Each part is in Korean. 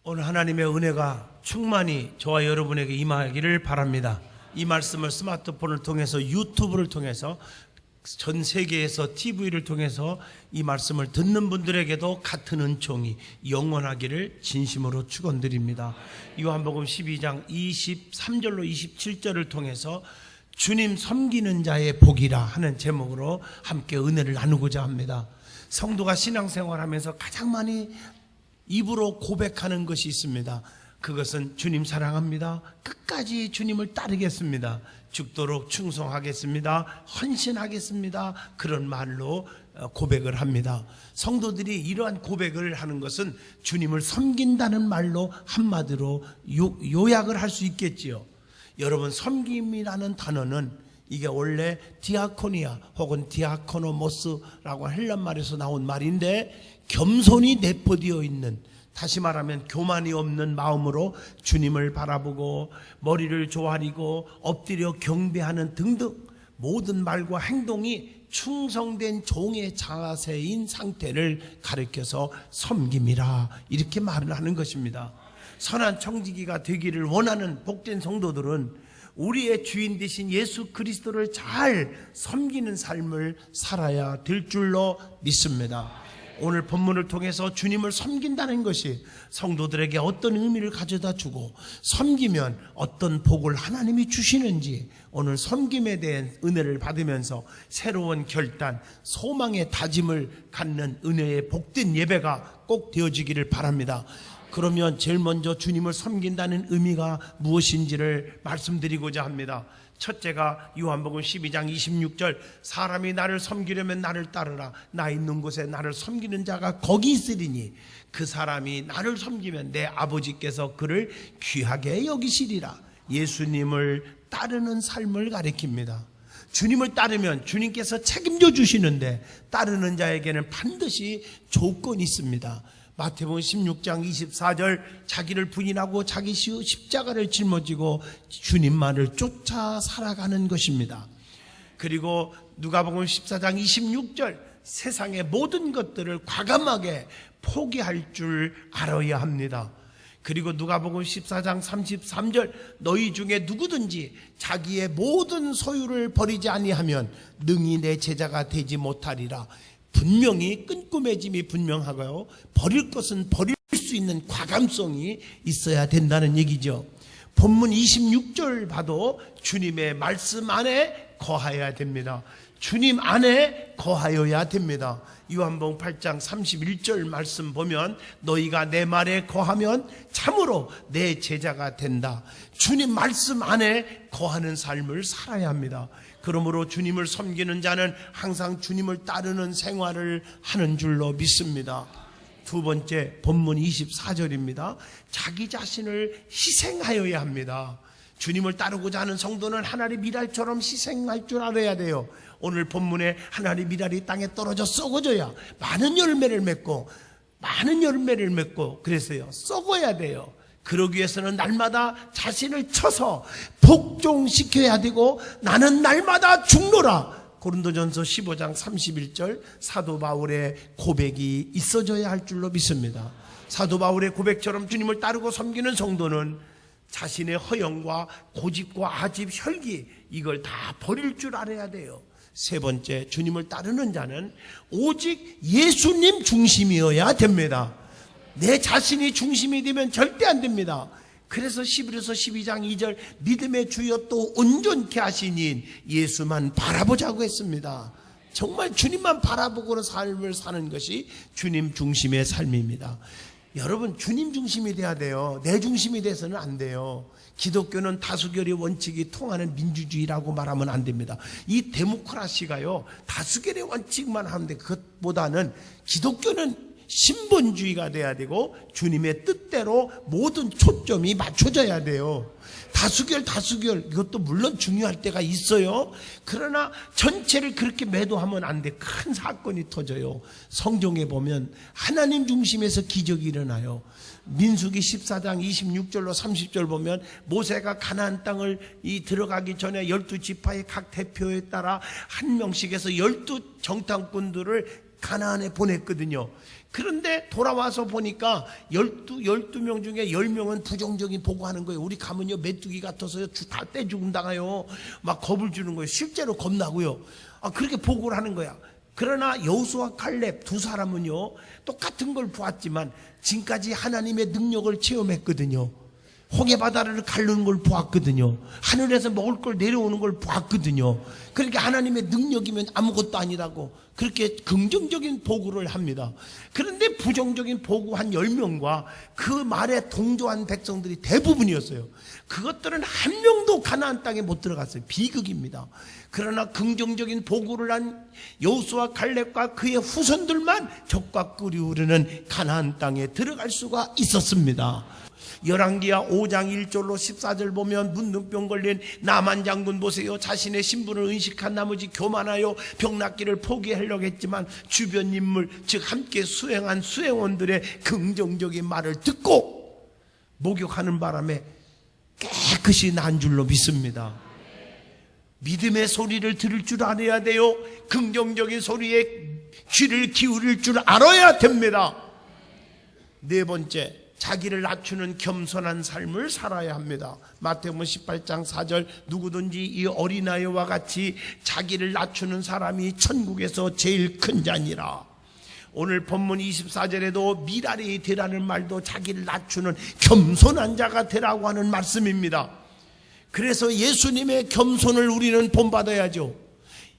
오늘 하나님의 은혜가 충만히 저와 여러분에게 임하기를 바랍니다. 이 말씀을 스마트폰을 통해서, 유튜브를 통해서, 전 세계에서 TV를 통해서 이 말씀을 듣는 분들에게도 같은 은총이 영원하기를 진심으로 축원드립니다. 요한복음 12장 23절로 27절을 통해서 주님 섬기는 자의 복이라 하는 제목으로 함께 은혜를 나누고자 합니다. 성도가 신앙생활하면서 가장 많이 입으로 고백하는 것이 있습니다. 그것은 주님 사랑합니다, 끝까지 주님을 따르겠습니다, 죽도록 충성하겠습니다, 헌신하겠습니다, 그런 말로 고백을 합니다. 성도들이 이러한 고백을 하는 것은 주님을 섬긴다는 말로 한마디로 요약을 할 수 있겠지요. 여러분, 섬김이라는 단어는 이게 원래 디아코니아 혹은 디아코노모스라고 헬란 말에서 나온 말인데, 겸손이 내포되어 있는, 다시 말하면 교만이 없는 마음으로 주님을 바라보고 머리를 조아리고 엎드려 경배하는 등등 모든 말과 행동이 충성된 종의 자세인 상태를 가리켜서 섬김이라 이렇게 말을 하는 것입니다. 선한 청지기가 되기를 원하는 복된 성도들은 우리의 주인 되신 예수 그리스도를 잘 섬기는 삶을 살아야 될 줄로 믿습니다. 오늘 본문을 통해서 주님을 섬긴다는 것이 성도들에게 어떤 의미를 가져다 주고, 섬기면 어떤 복을 하나님이 주시는지, 오늘 섬김에 대한 은혜를 받으면서 새로운 결단, 소망의 다짐을 갖는 은혜의 복된 예배가 꼭 되어지기를 바랍니다. 그러면 제일 먼저 주님을 섬긴다는 의미가 무엇인지를 말씀드리고자 합니다. 첫째가 요한복음 12장 26절, 사람이 나를 섬기려면 나를 따르라, 나 있는 곳에 나를 섬기는 자가 거기 있으리니 그 사람이 나를 섬기면 내 아버지께서 그를 귀하게 여기시리라. 예수님을 따르는 삶을 가리킵니다. 주님을 따르면 주님께서 책임져 주시는데, 따르는 자에게는 반드시 조건이 있습니다. 마태복음 16장 24절, 자기를 부인하고 자기 십자가를 짊어지고 주님만을 쫓아 살아가는 것입니다. 그리고 누가복음 14장 26절, 세상의 모든 것들을 과감하게 포기할 줄 알아야 합니다. 그리고 누가복음 14장 33절, 너희 중에 누구든지 자기의 모든 소유를 버리지 아니하면 능히 내 제자가 되지 못하리라. 분명히 끈꾸매짐이 분명하고요, 버릴 것은 버릴 수 있는 과감성이 있어야 된다는 얘기죠. 본문 26절 봐도 주님의 말씀 안에 거하여야 됩니다. 주님 안에 거하여야 됩니다. 요한복음 8장 31절 말씀 보면, 너희가 내 말에 거하면 참으로 내 제자가 된다. 주님 말씀 안에 거하는 삶을 살아야 합니다. 그러므로 주님을 섬기는 자는 항상 주님을 따르는 생활을 하는 줄로 믿습니다. 두 번째, 본문 24절입니다. 자기 자신을 희생하여야 합니다. 주님을 따르고자 하는 성도는 하나님 미랄처럼 희생할 줄 알아야 돼요. 오늘 본문에 하나님 미랄이 땅에 떨어져 썩어져야 많은 열매를 맺고 그래서요, 썩어야 돼요. 그러기 위해서는 날마다 자신을 쳐서 복종시켜야 되고, 나는 날마다 죽노라. 고린도전서 15장 31절 사도 바울의 고백이 있어져야 할 줄로 믿습니다. 사도 바울의 고백처럼 주님을 따르고 섬기는 성도는 자신의 허영과 고집과 아집, 혈기, 이걸 다 버릴 줄 알아야 돼요. 세 번째, 주님을 따르는 자는 오직 예수님 중심이어야 됩니다. 내 자신이 중심이 되면 절대 안 됩니다. 그래서 히브리서 12장 2절, 믿음의 주여 또 온전케 하시니 예수만 바라보자고 했습니다. 정말 주님만 바라보고 삶을 사는 것이 주님 중심의 삶입니다. 여러분, 주님 중심이 돼야 돼요. 내 중심이 돼서는 안 돼요. 기독교는 다수결의 원칙이 통하는 민주주의라고 말하면 안 됩니다. 이 데모크라시가요, 다수결의 원칙만 하는데, 그것보다는 기독교는 신본주의가 돼야 되고 주님의 뜻대로 모든 초점이 맞춰져야 돼요. 다수결 이것도 물론 중요할 때가 있어요. 그러나 전체를 그렇게 매도하면 안 돼. 큰 사건이 터져요. 성경에 보면 하나님 중심에서 기적이 일어나요. 민수기 14장 26절로 30절 보면, 모세가 가나안 땅을 들어가기 전에 12지파의 각 대표에 따라 한 명씩 해서 12 정탐꾼들을 가나안에 보냈거든요. 그런데 돌아와서 보니까 12명 중에 10명은 부정적인 보고하는 거예요. 우리 가면요 메뚜기 같아서요 다 떼죽음 당해요. 막 겁을 주는 거예요. 실제로 겁나고요. 그렇게 보고를 하는 거야. 그러나 여호수아 칼렙 두 사람은요 똑같은 걸 보았지만 지금까지 하나님의 능력을 체험했거든요. 홍해바다를 가르는 걸 보았거든요. 하늘에서 먹을 걸 내려오는 걸 보았거든요. 그러니까 하나님의 능력이면 아무것도 아니라고 그렇게 긍정적인 보고를 합니다. 그런데 부정적인 보고한 10명과 그 말에 동조한 백성들이 대부분이었어요. 그것들은 한 명도 가나안 땅에 못 들어갔어요. 비극입니다. 그러나 긍정적인 보고를 한 여호수아 칼렙과 그의 후손들만 적과 꿀이 흐르는 가나안 땅에 들어갈 수가 있었습니다. 열왕기하 5장 1절로 14절 보면 문둥병 걸린 나만 장군 보세요. 자신의 신분을 은식한 나머지 교만하여 병낫기를 포기하려고 했지만 주변 인물 즉 함께 수행한 수행원들의 긍정적인 말을 듣고 목욕하는 바람에 깨끗이 난 줄로 믿습니다. 믿음의 소리를 들을 줄 알아야 돼요. 긍정적인 소리에 귀를 기울일 줄 알아야 됩니다. 네 번째, 자기를 낮추는 겸손한 삶을 살아야 합니다. 마태복음 18장 4절 누구든지 이 어린아이와 같이 자기를 낮추는 사람이 천국에서 제일 큰 자니라. 오늘 본문 24절에도 미랄이 되라는 말도 자기를 낮추는 겸손한 자가 되라고 하는 말씀입니다. 그래서 예수님의 겸손을 우리는 본받아야죠.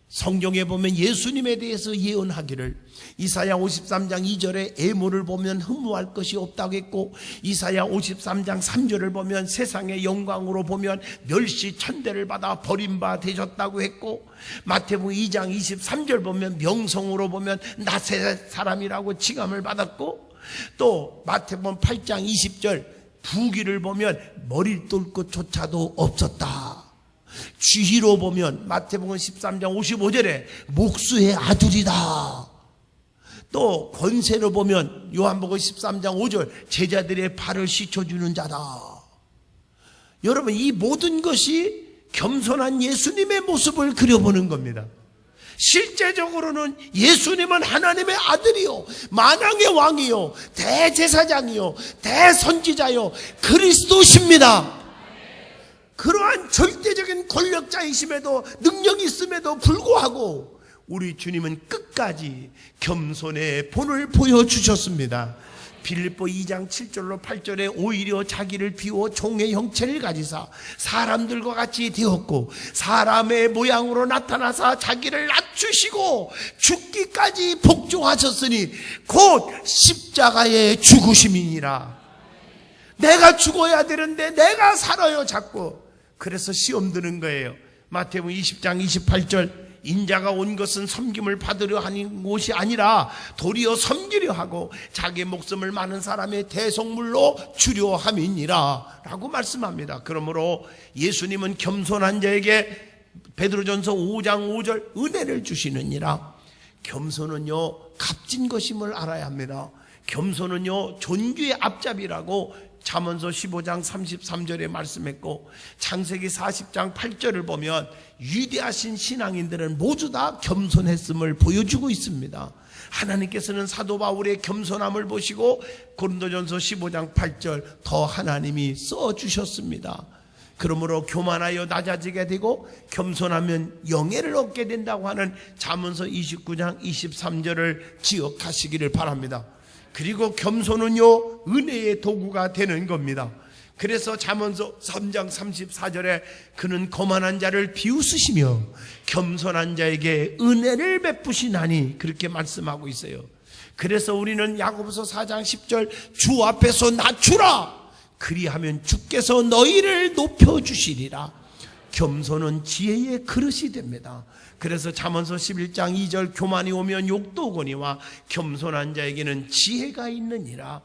성경에 보면 예수님에 대해서 예언하기를 이사야 53장 2절에 애모를 보면 흠모할 것이 없다고 했고, 이사야 53장 3절을 보면 세상의 영광으로 보면 멸시 천대를 받아 버림바 되셨다고 했고, 마태복음 2장 23절 보면 명성으로 보면 낫의 사람이라고 칭함을 받았고, 또 마태복음 8장 20절 부귀를 보면 머리를 뚫을 것조차도 없었다. 지희로 보면 마태복음 13장 55절에 목수의 아들이다. 또 권세로 보면 요한복음 13장 5절 제자들의 발을 씻어주는 자다. 여러분, 이 모든 것이 겸손한 예수님의 모습을 그려보는 겁니다. 실제적으로는 예수님은 하나님의 아들이요, 만왕의 왕이요, 대제사장이요, 대선지자요, 그리스도십니다. 그러한 절대적인 권력자이심에도 능력이 있음에도 불구하고 우리 주님은 끝까지 겸손의 본을 보여주셨습니다. 빌립보 2장 7절로 8절에 오히려 자기를 비워 종의 형체를 가지사 사람들과 같이 되었고 사람의 모양으로 나타나사 자기를 낮추시고 죽기까지 복종하셨으니 곧 십자가의 죽으심이니라. 내가 죽어야 되는데 내가 살아요 자꾸. 그래서 시험 드는 거예요. 마태복음 20장 28절 인자가 온 것은 섬김을 받으려 하는 곳이 아니라 도리어 섬기려 하고 자기 목숨을 많은 사람의 대속물로 주려 함이니라 라고 말씀합니다. 그러므로 예수님은 겸손한 자에게 베드로전서 5장 5절 은혜를 주시느니라. 겸손은요 값진 것임을 알아야 합니다. 겸손은요 존귀의 앞잡이라고 잠언서 15장 33절에 말씀했고, 창세기 40장 8절을 보면 위대하신 신앙인들은 모두 다 겸손했음을 보여주고 있습니다. 하나님께서는 사도 바울의 겸손함을 보시고 고린도전서 15장 8절 더 하나님이 써주셨습니다. 그러므로 교만하여 낮아지게 되고 겸손하면 영예를 얻게 된다고 하는 잠언서 29장 23절을 기억하시기를 바랍니다. 그리고 겸손은요 은혜의 도구가 되는 겁니다. 그래서 잠언서 3장 34절에 그는 거만한 자를 비웃으시며 겸손한 자에게 은혜를 베푸시나니 그렇게 말씀하고 있어요. 그래서 우리는 야고보서 4장 10절 주 앞에서 낮추라 그리하면 주께서 너희를 높여주시리라. 겸손은 지혜의 그릇이 됩니다. 그래서 잠언서 11장 2절 교만이 오면 욕도 오거니와 겸손한 자에게는 지혜가 있느니라.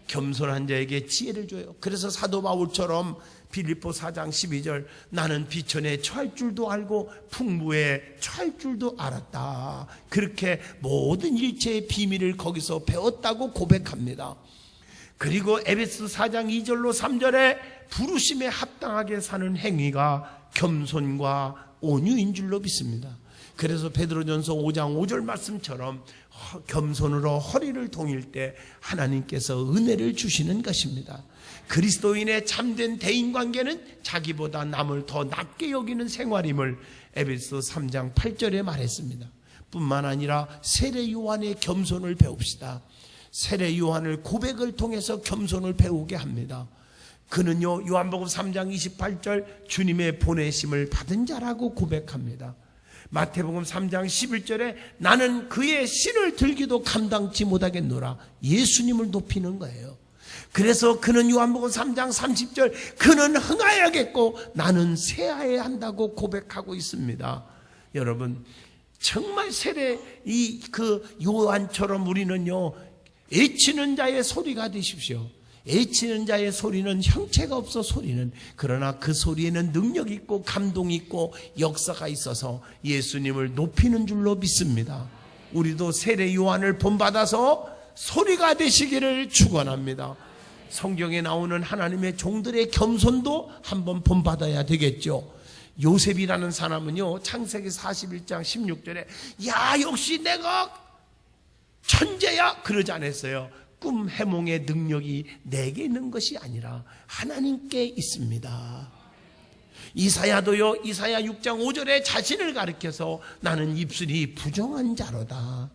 겸손한 자에게 지혜를 줘요. 그래서 사도 바울처럼 빌립보 4장 12절 나는 비천에 처할 줄도 알고 풍부에 처할 줄도 알았다. 그렇게 모든 일체의 비밀을 거기서 배웠다고 고백합니다. 그리고 에베소 4장 2절로 3절에 부르심에 합당하게 사는 행위가 겸손과 온유인 줄로 믿습니다. 그래서 베드로전서 5장 5절 말씀처럼 겸손으로 허리를 동일 때 하나님께서 은혜를 주시는 것입니다. 그리스도인의 참된 대인관계는 자기보다 남을 더 낮게 여기는 생활임을 에베소 3장 8절에 말했습니다. 뿐만 아니라 세례 요한의 겸손을 배웁시다. 세례 요한을 고백을 통해서 겸손을 배우게 합니다. 그는요, 요한복음 3장 28절 주님의 보내심을 받은 자라고 고백합니다. 마태복음 3장 11절에 나는 그의 신을 들기도 감당치 못하겠노라, 예수님을 높이는 거예요. 그래서 그는 요한복음 3장 30절 그는 흥하여야겠고 나는 쇠하여야 한다고 고백하고 있습니다. 여러분, 정말 세례 요한처럼 우리는요, 애치는 자의 소리가 되십시오. 애치는 자의 소리는 형체가 없어 소리는, 그러나 그 소리에는 능력 있고 감동 있고 역사가 있어서 예수님을 높이는 줄로 믿습니다. 우리도 세례 요한을 본받아서 소리가 되시기를 축원합니다. 성경에 나오는 하나님의 종들의 겸손도 한번 본받아야 되겠죠. 요셉이라는 사람은요, 창세기 41장 16절에 야, 역시 내가 천재야 그러지 않았어요. 꿈 해몽의 능력이 내게 있는 것이 아니라 하나님께 있습니다. 이사야도요, 이사야 6장 5절에 자신을 가리켜서 나는 입술이 부정한 자로다.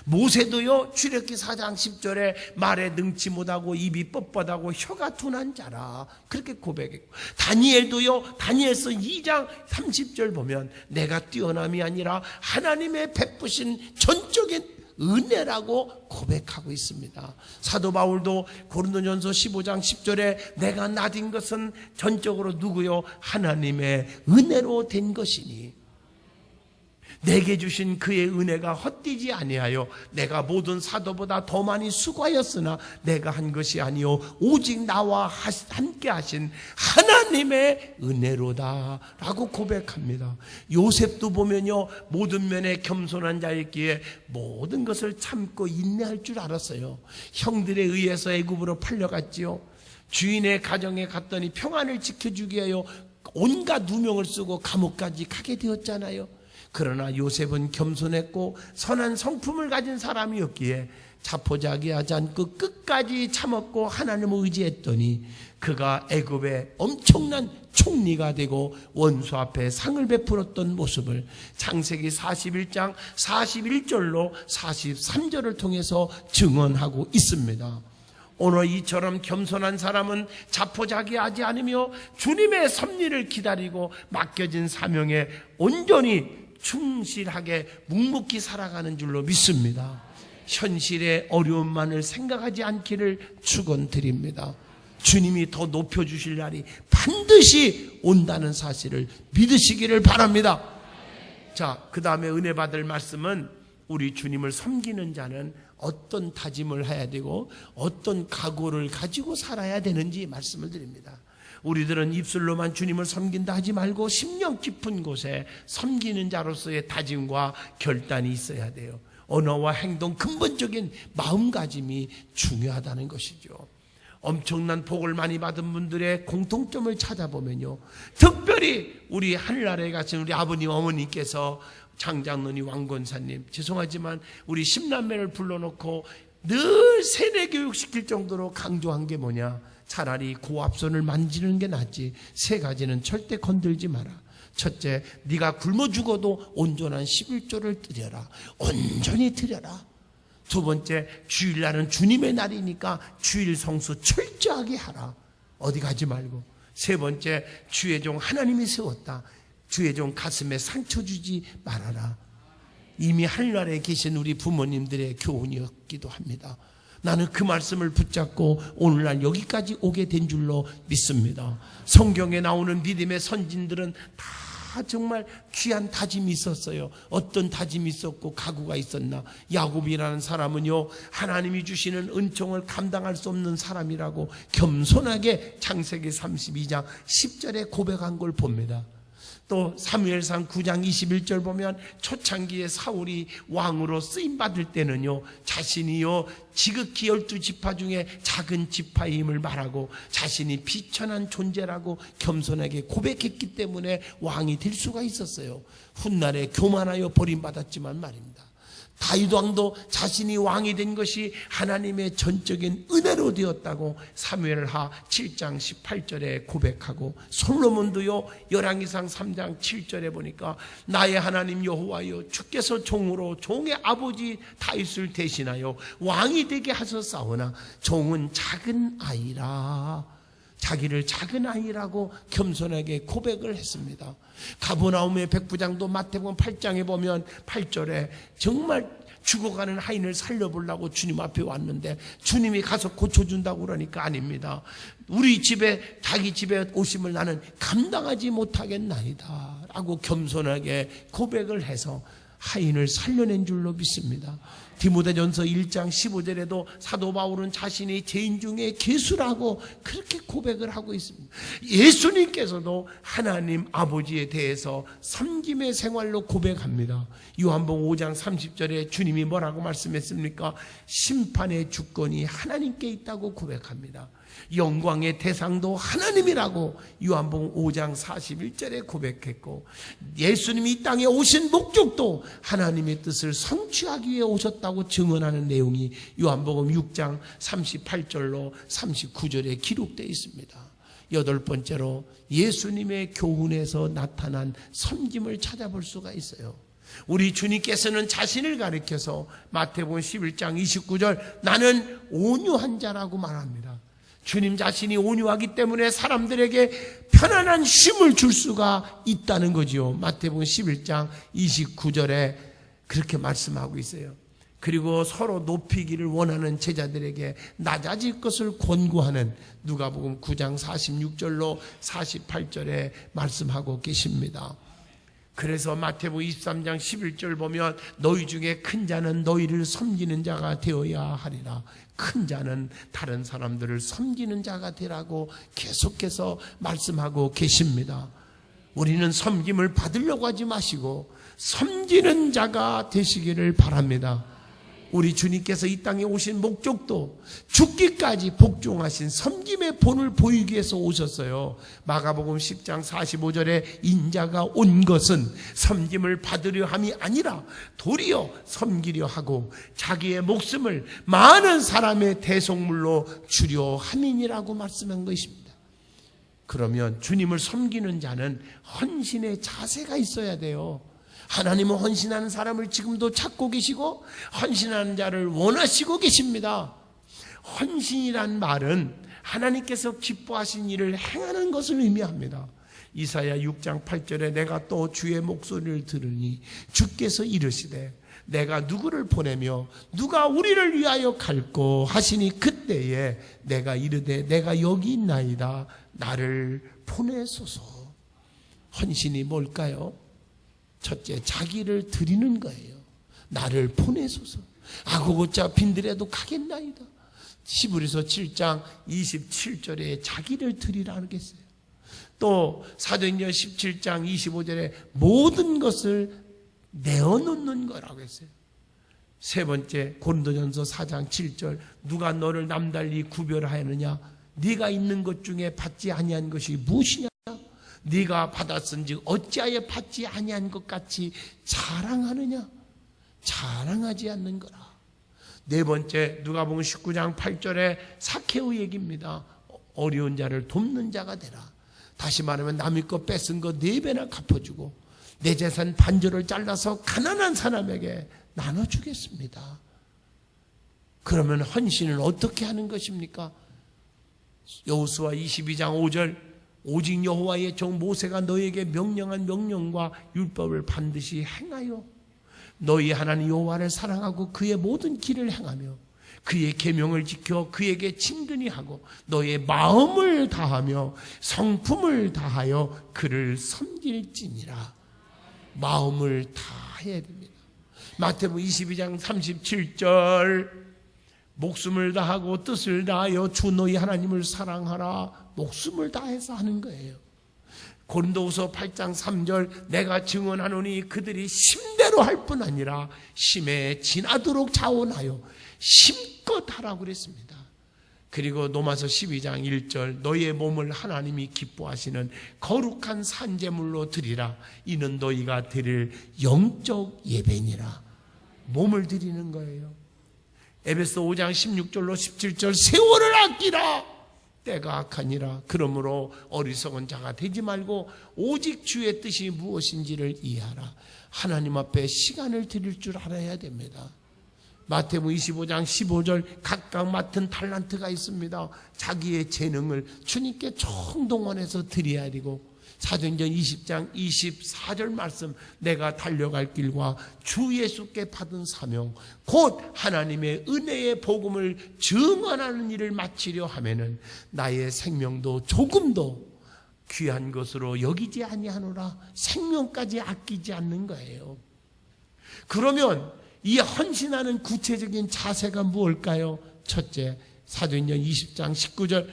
모세도요, 출애굽기 4장 10절에 말에 능치 못하고 입이 뻣뻣하고 혀가 둔한 자라 그렇게 고백했고, 다니엘도요, 다니엘서 2장 30절 보면 내가 뛰어남이 아니라 하나님의 베푸신 전적인 은혜라고 고백하고 있습니다. 사도 바울도 고린도전서 15장 10절에 내가 나딘 것은 전적으로 누구요? 하나님의 은혜로 된 것이니 내게 주신 그의 은혜가 헛되지 아니하여 내가 모든 사도보다 더 많이 수고하였으나 내가 한 것이 아니요 오직 나와 함께 하신 하나님의 은혜로다 라고 고백합니다. 요셉도 보면요, 모든 면에 겸손한 자였기에 모든 것을 참고 인내할 줄 알았어요. 형들에 의해서 애굽으로 팔려갔지요. 주인의 가정에 갔더니 평안을 지켜주기 위하여 온갖 누명을 쓰고 감옥까지 가게 되었잖아요. 그러나 요셉은 겸손했고 선한 성품을 가진 사람이었기에 자포자기하지 않고 끝까지 참았고 하나님을 의지했더니 그가 애굽의 엄청난 총리가 되고 원수 앞에 상을 베풀었던 모습을 창세기 41장 41절로 43절을 통해서 증언하고 있습니다. 오늘 이처럼 겸손한 사람은 자포자기하지 않으며 주님의 섭리를 기다리고 맡겨진 사명에 온전히 충실하게 묵묵히 살아가는 줄로 믿습니다. 현실의 어려움만을 생각하지 않기를 축원드립니다. 주님이 더 높여주실 날이 반드시 온다는 사실을 믿으시기를 바랍니다. 자, 그 다음에 은혜 받을 말씀은 우리 주님을 섬기는 자는 어떤 다짐을 해야 되고 어떤 각오를 가지고 살아야 되는지 말씀을 드립니다. 우리들은 입술로만 주님을 섬긴다 하지 말고 심령 깊은 곳에 섬기는 자로서의 다짐과 결단이 있어야 돼요. 언어와 행동, 근본적인 마음가짐이 중요하다는 것이죠. 엄청난 복을 많이 받은 분들의 공통점을 찾아보면요, 특별히 우리 하늘나라에 가신 우리 아버님 어머니께서 장장로님 왕권사님, 죄송하지만 우리 10남매를 불러놓고 늘 세뇌 교육시킬 정도로 강조한 게 뭐냐, 차라리 고압선을 만지는 게 낫지 세 가지는 절대 건들지 마라. 첫째, 네가 굶어 죽어도 온전한 11조를 드려라. 온전히 드려라. 두 번째, 주일날은 주님의 날이니까 주일 성수 철저하게 하라. 어디 가지 말고. 세 번째, 주의 종 하나님이 세웠다. 주의 종 가슴에 상처 주지 말아라. 이미 하늘나라에 계신 우리 부모님들의 교훈이었기도 합니다. 나는 그 말씀을 붙잡고 오늘날 여기까지 오게 된 줄로 믿습니다. 성경에 나오는 믿음의 선진들은 다 정말 귀한 다짐이 있었어요. 어떤 다짐이 있었고 각오가 있었나. 야곱이라는 사람은요, 하나님이 주시는 은총을 감당할 수 없는 사람이라고 겸손하게 창세기 32장 10절에 고백한 걸 봅니다. 또 사무엘상 9장 21절 보면 초창기에 사울이 왕으로 쓰임받을 때는요, 자신이요 지극히 12지파 중에 작은 지파의 힘을 말하고 자신이 비천한 존재라고 겸손하게 고백했기 때문에 왕이 될 수가 있었어요. 훗날에 교만하여 버림받았지만 말입니다. 다윗 왕도 자신이 왕이 된 것이 하나님의 전적인 은혜로 되었다고 사무엘하 7장 18절에 고백하고, 솔로몬도요 열왕기상 3장 7절에 보니까 나의 하나님 여호와여, 주께서 종으로 종의 아버지 다윗을 대신하여 왕이 되게 하셨사오나 종은 작은 아이라, 자기를 작은 아이라고 겸손하게 고백을 했습니다. 가버나움의 백부장도 마태복음 8장에 보면 8절에 정말 죽어가는 하인을 살려보려고 주님 앞에 왔는데 주님이 가서 고쳐준다고 그러니까 아닙니다. 우리 집에, 자기 집에 오심을 나는 감당하지 못하겠나이다 라고 겸손하게 고백을 해서 하인을 살려낸 줄로 믿습니다. 디모데전서 1장 15절에도 사도 바울은 자신이 죄인 중에 괴수라고 그렇게 고백을 하고 있습니다. 예수님께서도 하나님 아버지에 대해서 섬김의 생활로 고백합니다. 요한복음 5장 30절에 주님이 뭐라고 말씀했습니까? 심판의 주권이 하나님께 있다고 고백합니다. 영광의 대상도 하나님이라고 요한복음 5장 41절에 고백했고, 예수님이 이 땅에 오신 목적도 하나님의 뜻을 성취하기 위해 오셨다고 증언하는 내용이 요한복음 6장 38절로 39절에 기록되어 있습니다. 여덟 번째로 예수님의 교훈에서 나타난 섬김을 찾아볼 수가 있어요. 우리 주님께서는 자신을 가리켜서 마태복음 11장 29절 나는 온유한 자라고 말합니다. 주님 자신이 온유하기 때문에 사람들에게 편안한 쉼을 줄 수가 있다는 거지요. 마태복음 11장 29절에 그렇게 말씀하고 있어요. 그리고 서로 높이기를 원하는 제자들에게 낮아질 것을 권고하는 누가복음 9장 46절로 48절에 말씀하고 계십니다. 그래서 마태복음 23장 11절 보면 너희 중에 큰 자는 너희를 섬기는 자가 되어야 하리라. 큰 자는 다른 사람들을 섬기는 자가 되라고 계속해서 말씀하고 계십니다. 우리는 섬김을 받으려고 하지 마시고 섬기는 자가 되시기를 바랍니다. 우리 주님께서 이 땅에 오신 목적도 죽기까지 복종하신 섬김의 본을 보이기 위해서 오셨어요. 마가복음 10장 45절에 인자가 온 것은 섬김을 받으려 함이 아니라 도리어 섬기려 하고 자기의 목숨을 많은 사람의 대속물로 주려 함이니라고 말씀한 것입니다. 그러면 주님을 섬기는 자는 헌신의 자세가 있어야 돼요. 하나님은 헌신하는 사람을 지금도 찾고 계시고 헌신하는 자를 원하시고 계십니다. 헌신이란 말은 하나님께서 기뻐하신 일을 행하는 것을 의미합니다. 이사야 6장 8절에 내가 또 주의 목소리를 들으니 주께서 이르시되 내가 누구를 보내며 누가 우리를 위하여 갈꼬 하시니 그때에 내가 이르되 내가 여기 있나이다 나를 보내소서. 헌신이 뭘까요? 첫째, 자기를 드리는 거예요. 나를 보내소서. 아고고짜 빈들에도 가겠나이다. 히브리서 7장 27절에 자기를 드리라 하겠어요. 또 사도행전 17장 25절에 모든 것을 내어놓는 거라고 했어요. 세 번째, 고린도전서 4장 7절 누가 너를 남달리 구별하였느냐? 네가 있는 것 중에 받지 아니한 것이 무엇이냐? 네가 받았은즉 어찌하여 받지 아니한 것 같이 자랑하느냐? 자랑하지 않는 거라. 네 번째, 누가복음 19장 8절에 사케오 얘기입니다. 어려운 자를 돕는 자가 되라. 다시 말하면 남의 거 뺏은 거 4배나 갚아주고 내 재산 반절을 잘라서 가난한 사람에게 나눠주겠습니다. 그러면 헌신을 어떻게 하는 것입니까? 여호수아 22장 5절 오직 여호와의 종 모세가 너에게 명령한 명령과 율법을 반드시 행하여 너희 하나님 여호와를 사랑하고 그의 모든 길을 행하며 그의 계명을 지켜 그에게 친근히 하고 너의 마음을 다하며 성품을 다하여 그를 섬길지니라. 마음을 다해야 됩니다. 마태복음 22장 37절 목숨을 다하고 뜻을 다하여 주 너희 하나님을 사랑하라. 목숨을 다해서 하는 거예요. 고린도후서 8장 3절 내가 증언하노니 그들이 심대로 할 뿐 아니라 심에 지나도록 자원하여 심껏 하라고 그랬습니다. 그리고 로마서 12장 1절 너희의 몸을 하나님이 기뻐하시는 거룩한 산제물로 드리라. 이는 너희가 드릴 영적 예배니라. 몸을 드리는 거예요. 에베소 5장 16절로 17절 세월을 아끼라. 때가 악하니라. 그러므로 어리석은 자가 되지 말고 오직 주의 뜻이 무엇인지를 이해하라. 하나님 앞에 시간을 드릴 줄 알아야 됩니다. 마태복음 25장 15절 각각 맡은 달란트가 있습니다. 자기의 재능을 주님께 총동원해서 드려야 되고, 사도행전 20장 24절 말씀 내가 달려갈 길과 주 예수께 받은 사명 곧 하나님의 은혜의 복음을 증언하는 일을 마치려 하면은 나의 생명도 조금도 귀한 것으로 여기지 아니하노라. 생명까지 아끼지 않는 거예요. 그러면 이 헌신하는 구체적인 자세가 무엇일까요? 첫째, 사도행전 20장 19절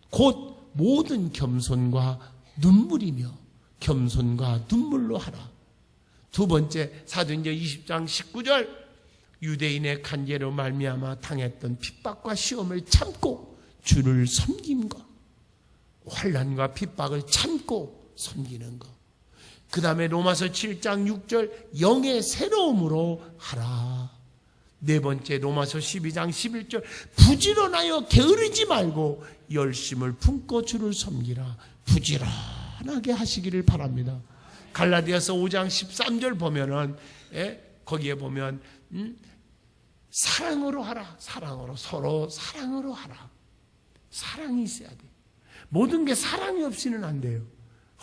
곧 모든 겸손과 눈물이며 겸손과 눈물로 하라. 두 번째, 사도행전 20장 19절 유대인의 간제로 말미암아 당했던 핍박과 시험을 참고 주를 섬김과 환난과 핍박을 참고 섬기는 것. 그 다음에 로마서 7장 6절 영의 새로움으로 하라. 네 번째, 로마서 12장 11절 부지런하여 게으르지 말고 열심을 품고 주를 섬기라. 부지런하게 하시기를 바랍니다. 갈라디아서 5장 13절 보면은 거기에 보면 사랑으로 하라. 사랑으로, 서로 사랑으로 하라. 사랑이 있어야 돼. 모든 게 사랑이 없이는 안 돼요.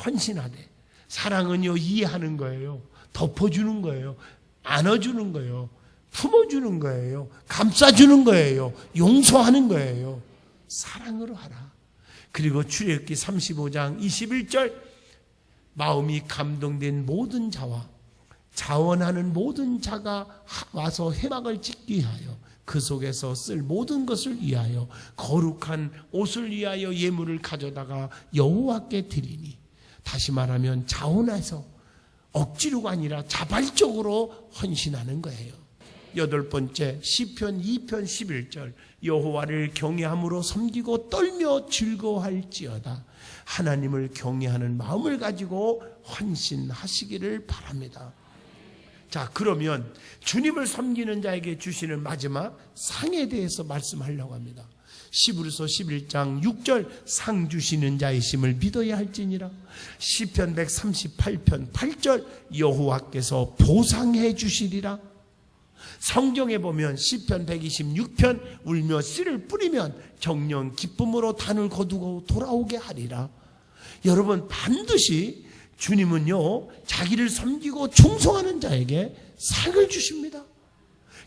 헌신하되. 사랑은요, 이해하는 거예요. 덮어주는 거예요. 안아주는 거예요. 품어주는 거예요. 감싸주는 거예요. 용서하는 거예요. 사랑으로 하라. 그리고 출애굽기 35장 21절 마음이 감동된 모든 자와 자원하는 모든 자가 와서 회막을 짓기 위하여 그 속에서 쓸 모든 것을 위하여 거룩한 옷을 위하여 예물을 가져다가 여호와께 드리니. 다시 말하면 자원해서 억지로가 아니라 자발적으로 헌신하는 거예요. 여덟 번째, 시편 2편 11절 여호와를 경외함으로 섬기고 떨며 즐거워할지어다. 하나님을 경외하는 마음을 가지고 헌신하시기를 바랍니다. 자, 그러면 주님을 섬기는 자에게 주시는 마지막 상에 대해서 말씀하려고 합니다. 시브루서 11장 6절 상 주시는 자이심을 믿어야 할지니라. 시편 138편 8절 여호와께서 보상해 주시리라. 성경에 보면 시편 126편 울며 씨를 뿌리면 정령 기쁨으로 단을 거두고 돌아오게 하리라. 여러분, 반드시 주님은요 자기를 섬기고 충성하는 자에게 상을 주십니다.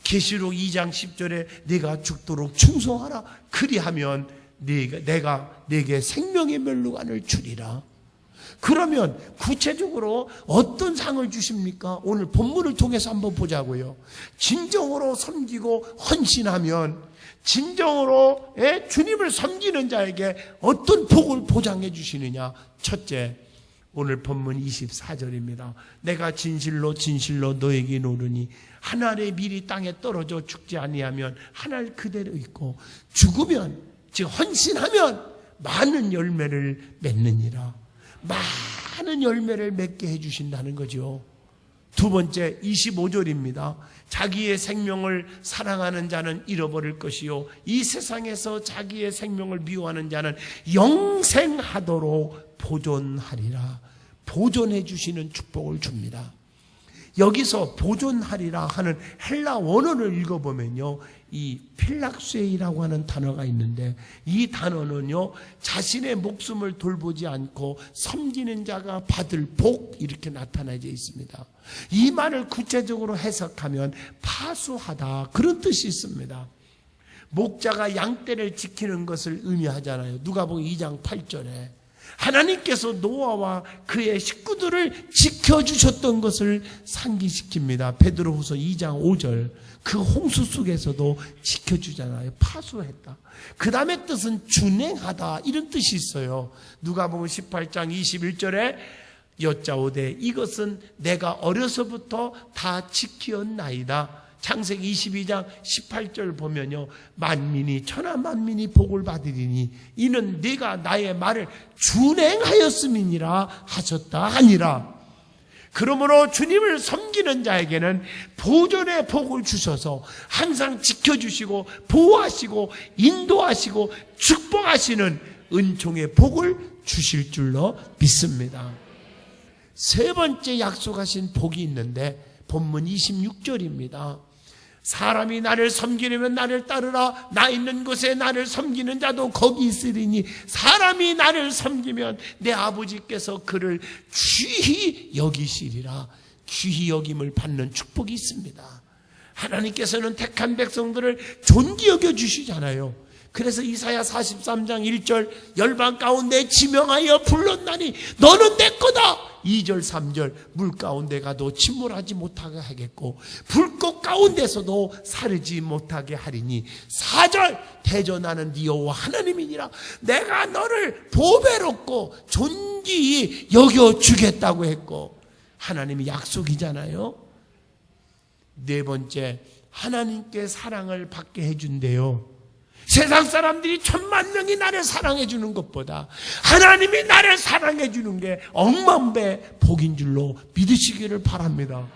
계시록 2장 10절에 내가 죽도록 충성하라. 그리하면 내가 내게 생명의 멸루관을 주리라. 그러면 구체적으로 어떤 상을 주십니까? 오늘 본문을 통해서 한번 보자고요. 진정으로 섬기고 헌신하면 진정으로 주님을 섬기는 자에게 어떤 복을 보장해 주시느냐. 첫째, 오늘 본문 24절입니다. 내가 진실로 진실로 너에게 노르니 한 알의 밀이 땅에 떨어져 죽지 아니하면 한 알 그대로 있고 죽으면, 즉 헌신하면 많은 열매를 맺느니라. 많은 열매를 맺게 해주신다는 거죠. 두 번째, 25절입니다. 자기의 생명을 사랑하는 자는 잃어버릴 것이요 이 세상에서 자기의 생명을 미워하는 자는 영생하도록 보존하리라. 보존해 주시는 축복을 줍니다. 여기서 보존하리라 하는 헬라 원어를 읽어보면요, 이 필락쇠이라고 하는 단어가 있는데, 이 단어는요 자신의 목숨을 돌보지 않고 섬기는 자가 받을 복, 이렇게 나타나져 있습니다. 이 말을 구체적으로 해석하면 파수하다, 그런 뜻이 있습니다. 목자가 양떼를 지키는 것을 의미하잖아요. 누가복음 2장 8절에 하나님께서 노아와 그의 식구들을 지켜주셨던 것을 상기시킵니다. 베드로후서 2장 5절. 그 홍수 속에서도 지켜주잖아요. 파수했다. 그 다음에 뜻은 준행하다, 이런 뜻이 있어요. 누가복음 18장 21절에 여짜오되 이것은 내가 어려서부터 다 지키었나이다. 창세기 22장 18절 보면요, 만민이 천하 만민이 복을 받으리니 이는 네가 나의 말을 준행하였음이니라 하셨다 하니라. 그러므로 주님을 섬기는 자에게는 보존의 복을 주셔서 항상 지켜주시고 보호하시고 인도하시고 축복하시는 은총의 복을 주실 줄로 믿습니다. 세 번째 약속하신 복이 있는데 본문 26절입니다. 사람이 나를 섬기려면 나를 따르라. 나 있는 곳에 나를 섬기는 자도 거기 있으리니 사람이 나를 섬기면 내 아버지께서 그를 귀히 여기시리라. 귀히 여김을 받는 축복이 있습니다. 하나님께서는 택한 백성들을 존귀 여겨 주시잖아요. 그래서 이사야 43장 1절 열방 가운데 지명하여 불렀나니 너는 내 거다. 2절 3절 물 가운데 가도 침몰하지 못하게 하겠고 불꽃 가운데서도 사르지 못하게 하리니 4절 대전하는 네 여호와 하나님이니라. 내가 너를 보배롭고 존귀히 여겨주겠다고 했고, 하나님이 약속이잖아요. 네 번째, 하나님께 사랑을 받게 해준대요. 세상 사람들이 1000만 명이 나를 사랑해 주는 것보다 하나님이 나를 사랑해 주는 게 억만 배 복인 줄로 믿으시기를 바랍니다.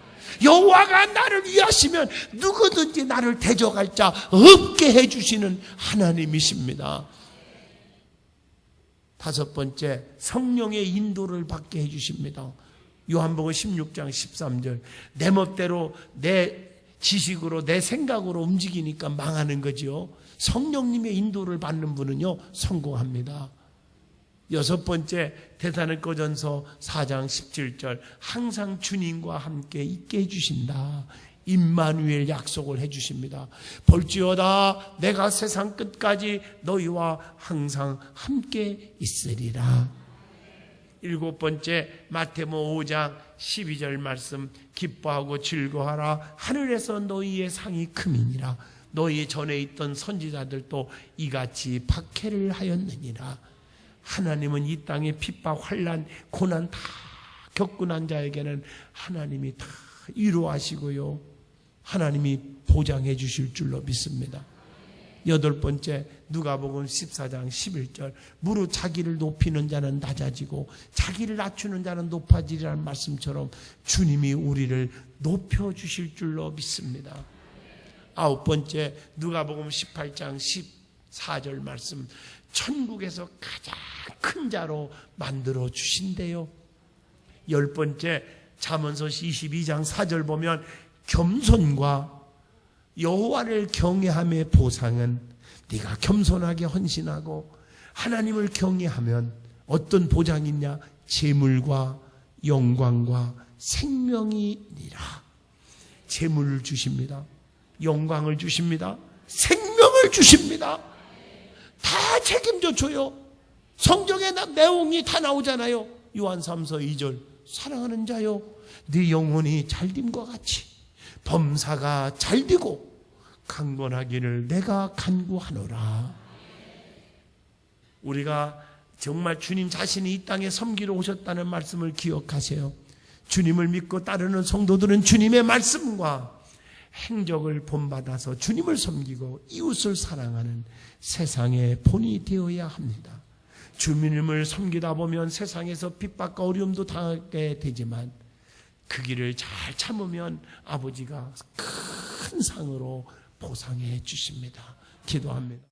여호와가 나를 위하시면 누구든지 나를 대적할 자 없게 해주시는 하나님이십니다. 다섯 번째, 성령의 인도를 받게 해주십니다. 요한복음 16장 13절 내 멋대로 내 지식으로 내 생각으로 움직이니까 망하는 거죠. 성령님의 인도를 받는 분은요 성공합니다. 여섯 번째, 데살로니가전서 4장 17절 항상 주님과 함께 있게 해주신다. 임마누엘 약속을 해주십니다. 볼지어다 내가 세상 끝까지 너희와 항상 함께 있으리라. 일곱 번째, 마태복음 5장 12절 말씀 기뻐하고 즐거워하라. 하늘에서 너희의 상이 큼이니라. 너희 전에 있던 선지자들도 이같이 박해를 하였느니라. 하나님은 이 땅의 핍박, 환난, 고난 다 겪고 난 자에게는 하나님이 다 위로하시고요, 하나님이 보장해 주실 줄로 믿습니다. 여덟 번째, 누가복음 14장 11절 무릇 자기를 높이는 자는 낮아지고 자기를 낮추는 자는 높아지리라는 말씀처럼 주님이 우리를 높여주실 줄로 믿습니다. 아홉 번째, 누가복음 18장 14절 말씀 천국에서 가장 큰 자로 만들어 주신대요. 열 번째, 잠언서 22장 4절 보면 겸손과 여호와를 경외함의 보상은 네가 겸손하게 헌신하고 하나님을 경외하면 어떤 보장이 있냐? 재물과 영광과 생명이니라. 재물을 주십니다. 영광을 주십니다. 생명을 주십니다. 다 책임져 줘요. 성경의 내용이 다 나오잖아요. 요한 3서 2절 사랑하는 자여 네 영혼이 잘됨과 같이 범사가 잘되고 강건하기를 내가 간구하노라. 우리가 정말 주님 자신이 이 땅에 섬기러 오셨다는 말씀을 기억하세요. 주님을 믿고 따르는 성도들은 주님의 말씀과 행적을 본받아서 주님을 섬기고 이웃을 사랑하는 세상의 본이 되어야 합니다. 주님을 섬기다 보면 세상에서 핍박과 어려움도 당하게 되지만 그 길을 잘 참으면 아버지가 큰 상으로 보상해 주십니다. 기도합니다.